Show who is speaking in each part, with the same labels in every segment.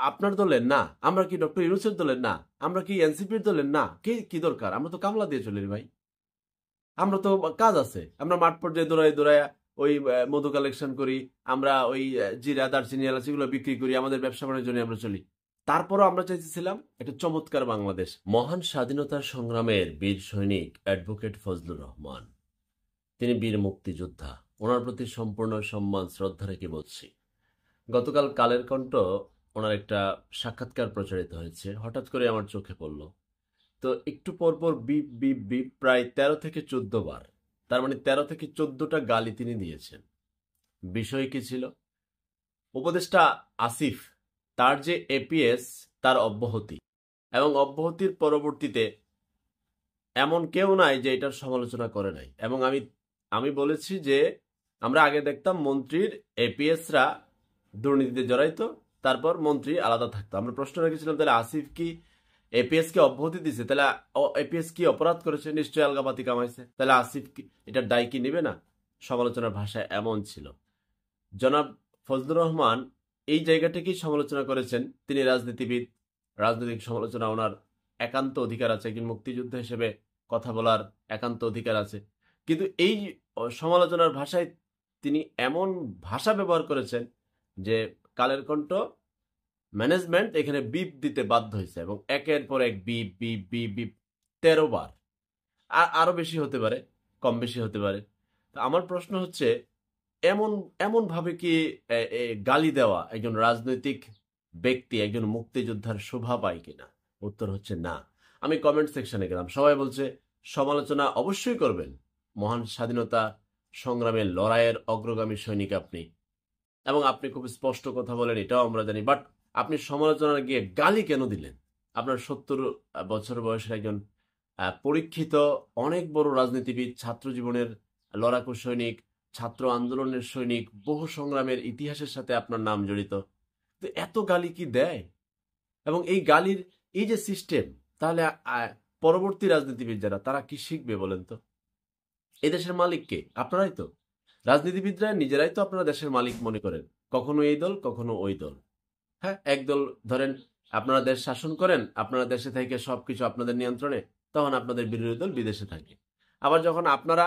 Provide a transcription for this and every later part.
Speaker 1: আপনার দলের না? আমরা কি ডক্টর ইউনূসের দলের না? আমরা কি এনসিপির দলের না? কি দরকার? আমরা তো কামলা দিয়ে চলি রে ভাই। আমরা তো কাজ আছে। আমরা মাঠ পর্যায়ে দৌড়াইয়া ওই মধু কালেকশন করি। আমরা ওই জিরা, দারচিনি, এলাচ এগুলো বিক্রি করি। আমাদের ব্যবসা বাণিজ্য নিয়ে আমরা চলি। তারপরও আমরা চাইতেছিলাম একটা চমৎকার বাংলাদেশ। মহান স্বাধীনতার সংগ্রামের বীর সৈনিক অ্যাডভোকেট ফজলুর রহমান, তিনি বীর মুক্তিযোদ্ধা। ওনার প্রতি সম্পূর্ণ সম্মান শ্রদ্ধা রেখে বলছি। গতকাল কালের কণ্ঠ ওনার একটা সাক্ষাৎকার প্রচারিত হয়েছে, হঠাৎ করে আমার চোখে পড়ল। তো একটু পরপর বিপ বিপ বিপ প্রায় 13 থেকে 14 বার, তার মানে 13 থেকে 14টা গালি তিনি দিয়েছেন। বিষয় কি ছিল? উপদেষ্টা আসিফ, তার যে এপিএস, তার অব্যাহতি এবং অব্যাহতির পরবর্তীতে এমন কেউ নাই যে এটার সমালোচনা করে নাই। এবং আমি বলেছি যে আমরা আগে দেখতাম মন্ত্রীর এপিএসরা দুর্নীতিতে জড়াইতো, তারপর মন্ত্রী আলাদা থাকতো। আমরা প্রশ্ন রেখেছিলাম তাহলে আসিফ কি এপিএস কে অব্যাহতি দিছে? তাহলে এপিএস কি অপরাধ করেছে? নিশ্চয়ই আলগাপাতি কামাইছে। তাহলে আসিফ কি এটার দায় কি নেবে না? সমালোচনার ভাষা এমন ছিল। জনাব ফজলুর রহমান এই জায়গাটাকেই সমালোচনা করেছেন। তিনি রাজনীতিবিদ, রাজনৈতিক সমালোচনা ওনার একান্ত অধিকার আছে, একজন মুক্তিযোদ্ধা হিসেবে কথা বলার একান্ত অধিকার আছে। কিন্তু এই সমালোচনার ভাষায় তিনি এমন ভাষা ব্যবহার করেছেন যে কালের কণ্ঠ ম্যানেজমেন্ট এখানে বিপ দিতে বাধ্য হয়েছে এবং একের পর এক বিপ বিপ বিপ বিপ 13 বার। আরো বেশি হতে পারে, কম বেশি হতে পারে। তো আমার প্রশ্ন হচ্ছে, এমন এমন ভাবে কি গালি দেওয়া একজন রাজনৈতিক ব্যক্তি, একজন মুক্তিযোদ্ধার শোভা পায় কিনা? উত্তর হচ্ছে না। আমি কমেন্ট সেকশনে গেলাম, সবাই বলছে সমালোচনা অবশ্যই করবেন, মহান স্বাধীনতা সংগ্রামের লড়াইয়ের অগ্রগামী সৈনিক আপনি, এবং আপনি খুব স্পষ্ট কথা বলেন, এটাও আমরা জানি। বাট আপনি সমালোচনা গিয়ে গালি কেন দিলেন? আপনার 70 বছর বয়সের একজন পরীক্ষিত অনেক বড় রাজনীতিবিদ, ছাত্র জীবনের লড়াকু সৈনিক, ছাত্র আন্দোলনের সৈনিক, বহু সংগ্রামের ইতিহাসের সাথে আপনার নাম জড়িত। তো এত গালি কি দেয়? এবং এই গালির এই যে সিস্টেম, তাহলে পরবর্তী রাজনীতিবিদ যারা, তারা কি শিখবে বলেন তো? এই দেশের মালিক কে? আপনারাই তো। রাজনীতিবিদরা নিজেরাই তো আপনারা দেশের মালিক মনে করেন, কখনো এই দল কখনো ওই দল। হ্যাঁ, একদল ধরেন আপনারা দেশ শাসন করেন, আপনারা দেশে থেকে সবকিছু আপনাদের নিয়ন্ত্রণে, তখন আপনাদের বিরোধী দল বিদেশে থাকে। আবার যখন আপনারা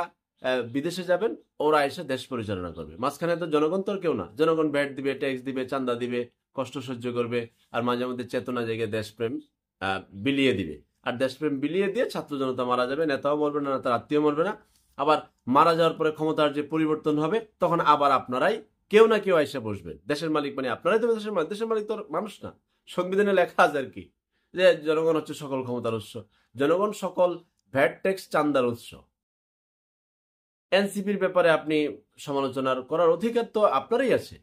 Speaker 1: বিদেশে যাবেন, ওরা এসে দেশ পরিচালনা করবে। মাঝখানে তো জনগণ তো আর কেউ না। জনগণ ভ্যাট দিবে, ট্যাক্স দিবে, চান্দা দিবে, কষ্ট সহ্য করবে, আর মাঝে মধ্যে চেতনা জেগে দেশপ্রেম বিলিয়ে দিবে। আর দেশপ্রেম বিলিয়ে দিয়ে ছাত্র জনতা মারা যাবে, নেতাও মরবে না, তার আত্মীয় মরবে না। আবার মারা যাওয়ার পরে ক্ষমতার যে পরিবর্তন হবে, তখন আবার আপনারাই কেউ না কেউ আইসা বসবেন। দেশের মালিক মানে আপনারাই তো দেশের মালিক। দেশের মালিক তো মানুষ না। সংবিধানে লেখা আছে আর কি, যে জনগণ হচ্ছে সকল ক্ষমতার উৎস, জনগণ সকল ভ্যাট ট্যাক্স চান্দার উৎস। এনসিপির ব্যাপারে আপনি সমালোচনার করার অধিকার তো আপনারই আছে,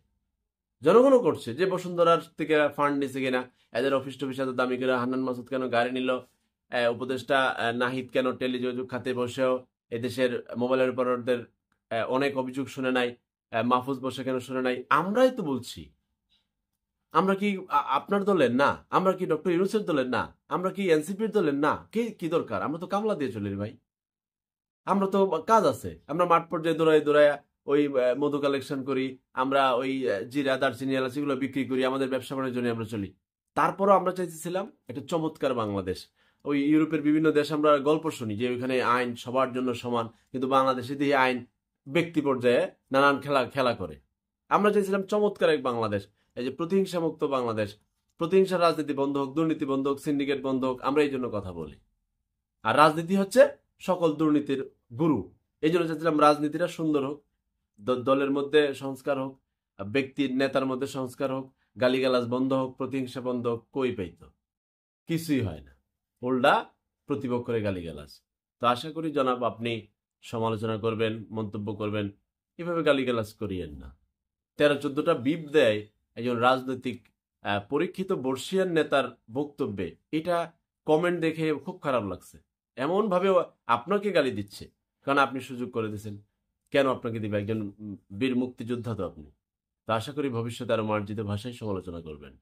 Speaker 1: জনগণও করছে। যে বসুন্ধরার থেকে ফান্ড নিছে কিনা, এদের অফিস টফিস এত দামি করে, হান্নান মাসুদ কেন গাড়ি নিল, উপদেষ্টা নাহিদ কেন টেলিযোগাযোগ খাতে বসেও এদেশের মোবাইলের অপারেটরদের অনেক অভিযোগ শুনে নাই, মাহফুজ বসে কেন শুনে নাই, আমরাই তো বলছি। আমরা কি আপনার দলের না? আমরা কি ডক্টর ইউনূসের দলের না? আমরা কি এনসিপির দলের না? কি দরকার? আমরা তো কামলা দিয়ে চলি রে ভাই। আমরা তো কাজ আছে। আমরা মাঠ পর্যায়ে দৌড়াইয়া ওই মধু কালেকশন করি। আমরা ওই জিরা, দারচিনি, এলাচ এগুলো বিক্রি করি। আমাদের ব্যবসা বাণিজ্য নিয়ে আমরা চলি। তারপরও আমরা চাইতেছিলাম একটা চমৎকার বাংলাদেশ। ওই ইউরোপের বিভিন্ন দেশ আমরা গল্প শুনি যে ওইখানে আইন সবার জন্য সমান, কিন্তু বাংলাদেশে দিয়ে আইন ব্যক্তি পর্যায়ে নানান খেলা করে। আমরা চাইছিলাম চমৎকার এক বাংলাদেশ, এই যে প্রতিহিংসা মুক্ত বাংলাদেশ, প্রতিহিংসার রাজনীতি বন্ধ হোক, দুর্নীতি বন্ধ হোক, সিন্ডিকেট বন্ধ হোক। আমরা এই জন্য কথা বলি। আর রাজনীতি হচ্ছে সকল দুর্নীতির গুরু। এই জন্য চাচ্ছিলাম রাজনীতিটা সুন্দর হোক, দলের মধ্যে সংস্কার হোক, ব্যক্তির নেতার মধ্যে সংস্কার হোক, গালিগালাজ বন্ধ হোক, প্রতিহিংসা বন্ধ হোক। কই পাইতো? কিছুই হয় না, উল্টা প্রতিপক্ষের গালিগালাজ। তো আশা করি জনাব আপনি সমালোচনা করবেন, মন্তব্য করবেন, এভাবে গালিগালাজ করিয়েন না। 13-14টা বিপ দেয় একজন রাজনৈতিক পরীক্ষিত বর্ষিয়ান নেতার বক্তব্যে, এটা কমেন্ট দেখে খুব খারাপ লাগছে। এমন ভাবে আপনাকে গালি দিচ্ছে, কারণ আপনি সুযোগ করে দিচ্ছেন। কেন আপনাকে দিবে? একজন বীর মুক্তিযোদ্ধা তো আপনি। তো আশা করি ভবিষ্যতে আরো মার্জিত ভাষায় সমালোচনা করবেন।